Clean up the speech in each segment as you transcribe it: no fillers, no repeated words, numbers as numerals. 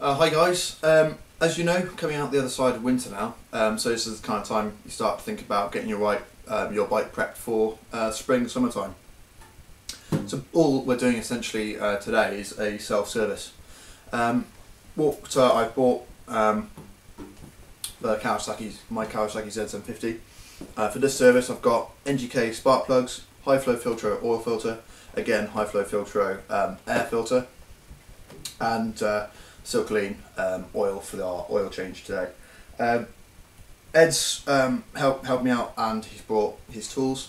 Hi guys, as you know, coming out the other side of winter now, so this is the kind of time you start to think about getting your bike prepped for spring, summertime. So all we're doing essentially today is a self-service. I bought my Kawasaki Z750. For this service I've got NGK spark plugs, high flow filter oil filter, again high flow filter air filter, and Silk-Lean oil for our oil change today. Ed's helped me out, and he's brought his tools.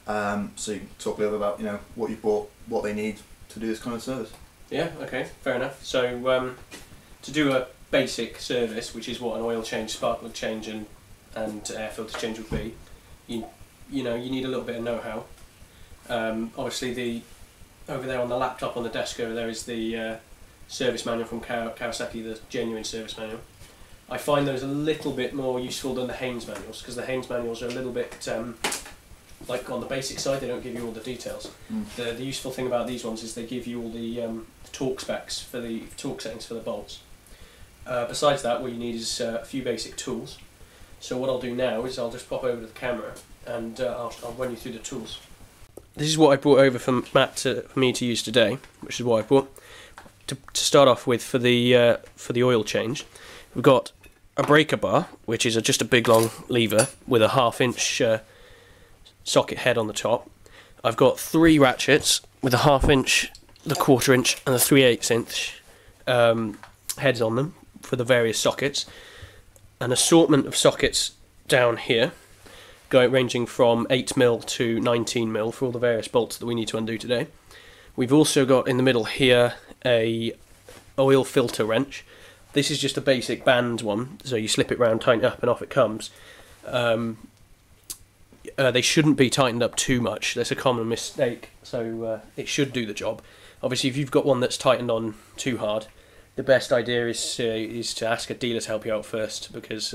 So you can talk a little bit about what you bought, what they need to do this kind of service. Yeah, okay, fair enough. So to do a basic service, which is what an oil change, spark plug change and air filter change would be, you need a little bit of know-how. Obviously over there on the laptop on the desk over there is the service manual from Kawasaki, the genuine service manual. I find those a little bit more useful than the Haynes manuals, because the Haynes manuals are a little bit like on the basic side, they don't give you all the details. The useful thing about these ones is they give you all the torque specs for the torque settings for the bolts. Besides that, what you need is a few basic tools. So what I'll do now is I'll just pop over to the camera and I'll run you through the tools. This is what I brought over from Matt for me to use today, which is what I brought. To start off with, for the oil change, we've got a breaker bar, which is just a big long lever with a 1/2 inch socket head on the top. I've got 3 ratchets with a 1/2 inch, the 1/4 inch and the 3/8 inch heads on them for the various sockets. An assortment of sockets down here, ranging from 8mm to 19mm for all the various bolts that we need to undo today. We've also got in the middle here a oil filter wrench. This is just a basic band one, so you slip it round, tighten it up and off it comes. They shouldn't be tightened up too much, that's a common mistake, so it should do the job. Obviously if you've got one that's tightened on too hard, the best idea is to ask a dealer to help you out first, because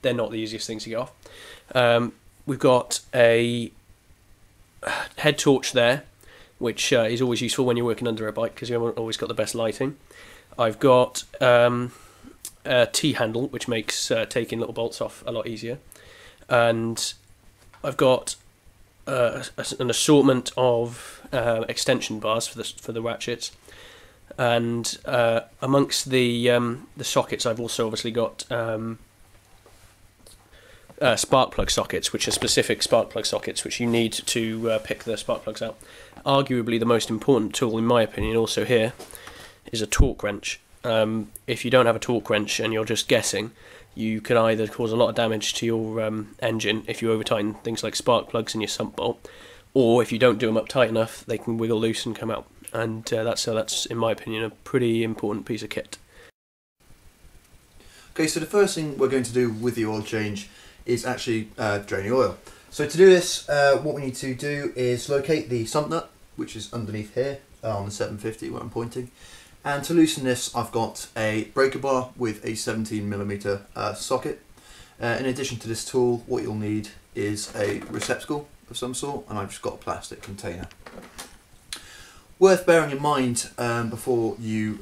they're not the easiest things to get off. We've got a head torch there, which is always useful when you're working under a bike, because you haven't always got the best lighting. I've got a T-handle, which makes taking little bolts off a lot easier. And I've got an assortment of extension bars for the ratchets. And amongst the sockets, I've also obviously got spark plug sockets, which are specific spark plug sockets which you need to pick the spark plugs out. Arguably the most important tool, in my opinion, also here, is a torque wrench. If you don't have a torque wrench and you're just guessing, you could either cause a lot of damage to your engine if you over-tighten things like spark plugs and your sump bolt, or if you don't do them up tight enough, they can wiggle loose and come out. And that's, in my opinion, a pretty important piece of kit. Okay, so the first thing we're going to do with the oil change is actually drain the oil. So to do this, what we need to do is locate the sump nut, which is underneath here on the 750 where I'm pointing. And to loosen this, I've got a breaker bar with a 17mm socket. In addition to this tool, what you'll need is a receptacle of some sort, and I've just got a plastic container. Worth bearing in mind before you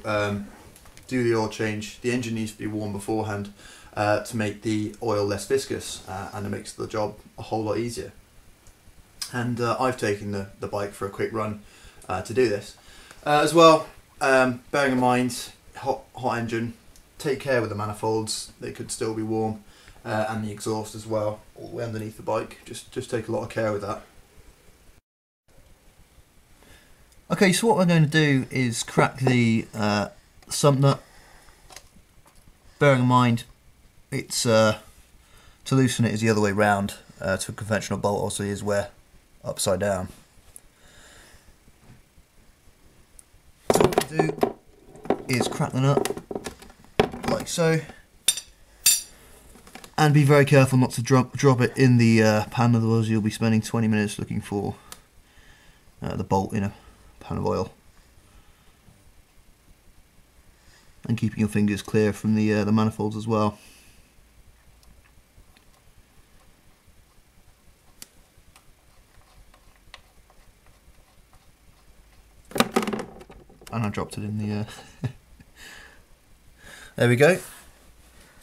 do the oil change, the engine needs to be warm beforehand to make the oil less viscous, and it makes the job a whole lot easier. And I've taken the bike for a quick run to do this. As well, bearing in mind, hot engine, take care with the manifolds, they could still be warm, and the exhaust as well, all the way underneath the bike, just take a lot of care with that. Okay, so what we're going to do is crack the sump nut. Bearing in mind, it's to loosen it is the other way round to a conventional bolt, also is where upside down. So what we do is crack the nut like so, and be very careful not to drop it in the pan, otherwise you'll be spending 20 minutes looking for the bolt in a pan of oil, and keeping your fingers clear from the manifolds as well. And I dropped it in the There we go.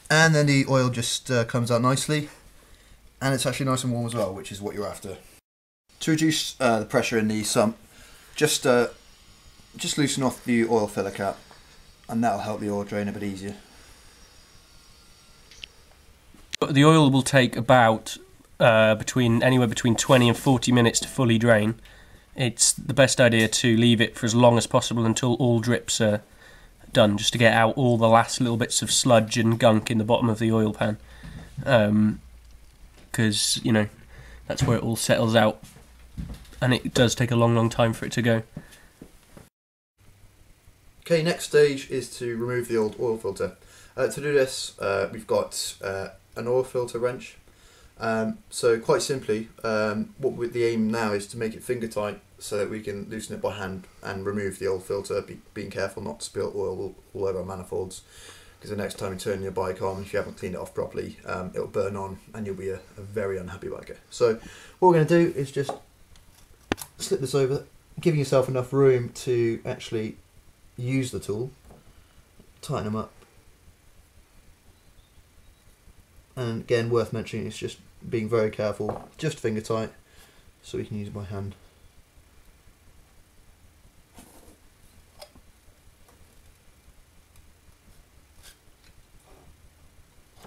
And then the oil just comes out nicely, and it's actually nice and warm as well, which is what you're after. To reduce the pressure in the sump, just loosen off the oil filler cap, and that'll help the oil drain a bit easier. The oil will take about anywhere between 20 and 40 minutes to fully drain. It's the best idea to leave it for as long as possible until all drips are done, just to get out all the last little bits of sludge and gunk in the bottom of the oil pan, because you know that's where it all settles out, and it does take a long time for it to go. Okay, next stage is to remove the old oil filter. To do this, we've got an oil filter wrench. So quite simply, the aim now is to make it finger tight so that we can loosen it by hand and remove the old filter, being careful not to spill oil all over our manifolds, because the next time you turn your bike on, if you haven't cleaned it off properly, it'll burn on and you'll be a very unhappy biker. So what we're going to do is just slip this over, giving yourself enough room to actually use the tool, tighten them up. And again, worth mentioning, it's just being very careful, just finger tight, so we can use it by hand.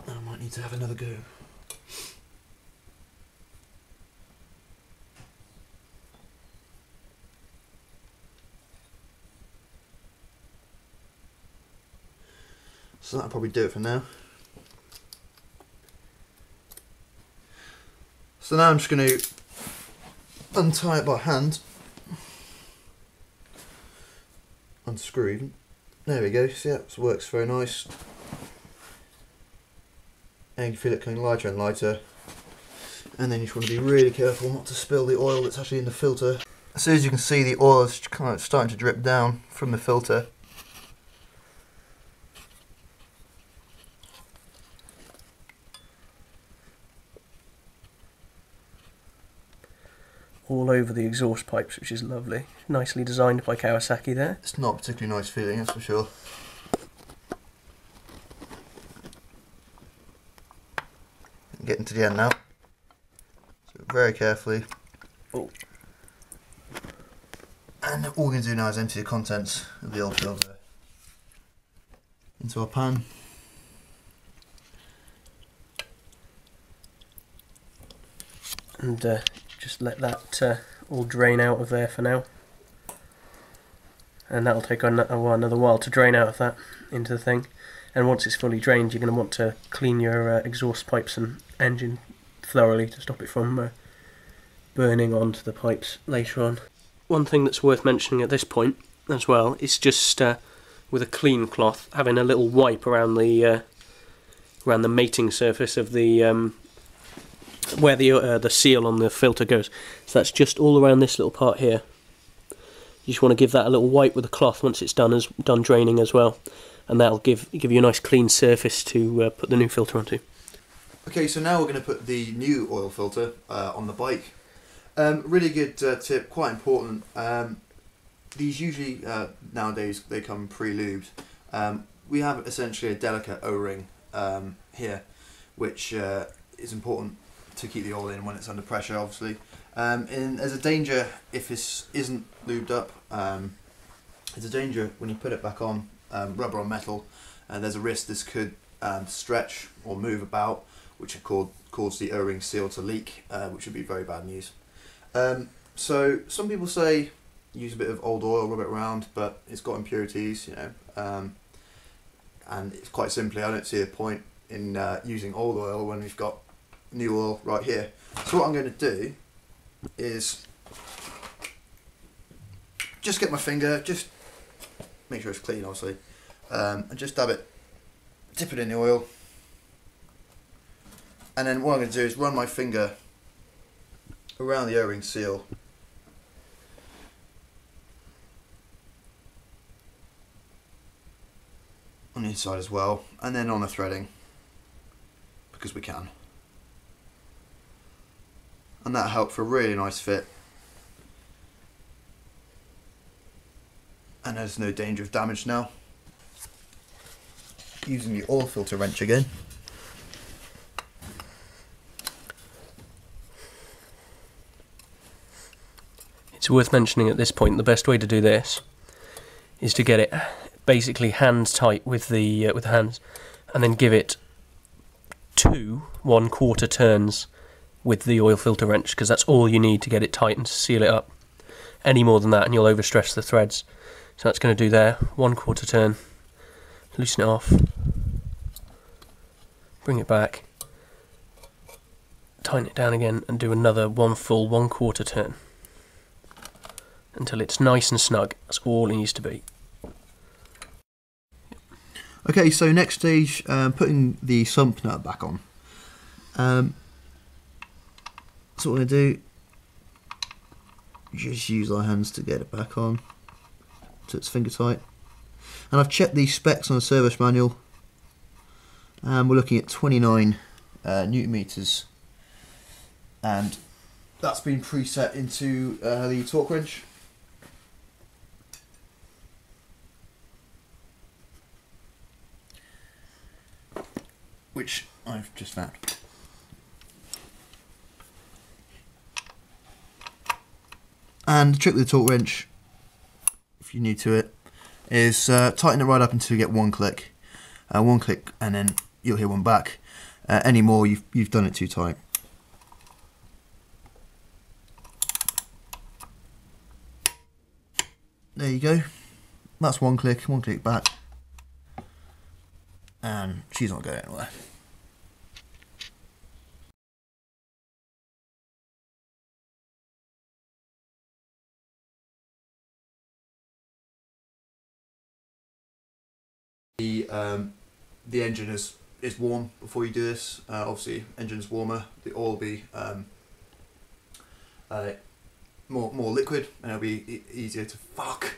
I might need to have another go. So that'll probably do it for now. So now I'm just going to untie it by hand, unscrew even. There we go, see that works very nice. And you can feel it coming lighter and lighter. And then you just want to be really careful not to spill the oil that's actually in the filter. As soon as you can see, the oil is kind of starting to drip down from the filter. All over the exhaust pipes, which is lovely. Nicely designed by Kawasaki there. It's not a particularly nice feeling, that's for sure. Getting to the end now. So very carefully. Oh. And all we're going to do now is empty the contents of the old filter into our pan. And just let that all drain out of there for now. And that'll take another while to drain out of that into the thing. And once it's fully drained, you're going to want to clean your exhaust pipes and engine thoroughly to stop it from burning onto the pipes later on. One thing that's worth mentioning at this point as well is just with a clean cloth, having a little wipe around the mating surface of the where the seal on the filter goes. So that's just all around this little part here. You just want to give that a little wipe with a cloth once it's done draining as well, and that'll give you a nice clean surface to put the new filter onto. Okay, so now we're going to put the new oil filter on the bike. Really good tip, quite important. These usually nowadays they come pre-lubed. We have essentially a delicate O-ring here, which is important to keep the oil in when it's under pressure, obviously. And there's a danger if this isn't lubed up. There's a danger when you put it back on, rubber on metal, and there's a risk this could stretch or move about, which would cause the O-ring seal to leak, which would be very bad news. So some people say use a bit of old oil, rub it around, but it's got impurities, you know, and it's quite simply, I don't see a point in using old oil when we've got new oil right here. So what I'm going to do is just get my finger, just make sure it's clean obviously, and just dab it, dip it in the oil, and then what I'm going to do is run my finger around the O-ring seal on the inside as well, and then on the threading, because we can. And that'll help for a really nice fit. And there's no danger of damage now. using the oil filter wrench again. It's worth mentioning at this point, the best way to do this is to get it basically hand tight with the hands, and then give it 2 1/4 turns with the oil filter wrench, because that's all you need to get it tight and to seal it up. Any more than that and you'll overstress the threads. So that's going to do there, 1/4 turn, loosen it off, bring it back, tighten it down again and do another full 1/4 turn until it's nice and snug. That's all it needs to be. Okay, so next stage, putting the sump nut back on. So what we're going to do, just use our hands to get it back on so it's finger tight. And I've checked the specs on the service manual, and we're looking at 29 Newton meters, and that's been preset into the torque wrench. Which I've just found. And the trick with the torque wrench, if you're new to it, is tighten it right up until you get one click. One click and then you'll hear one back. Any more, you've done it too tight. There you go. That's one click back. And she's not going anywhere. The engine is warm before you do this. Obviously, engine's warmer. The oil will be more liquid, and it'll be easier to fuck.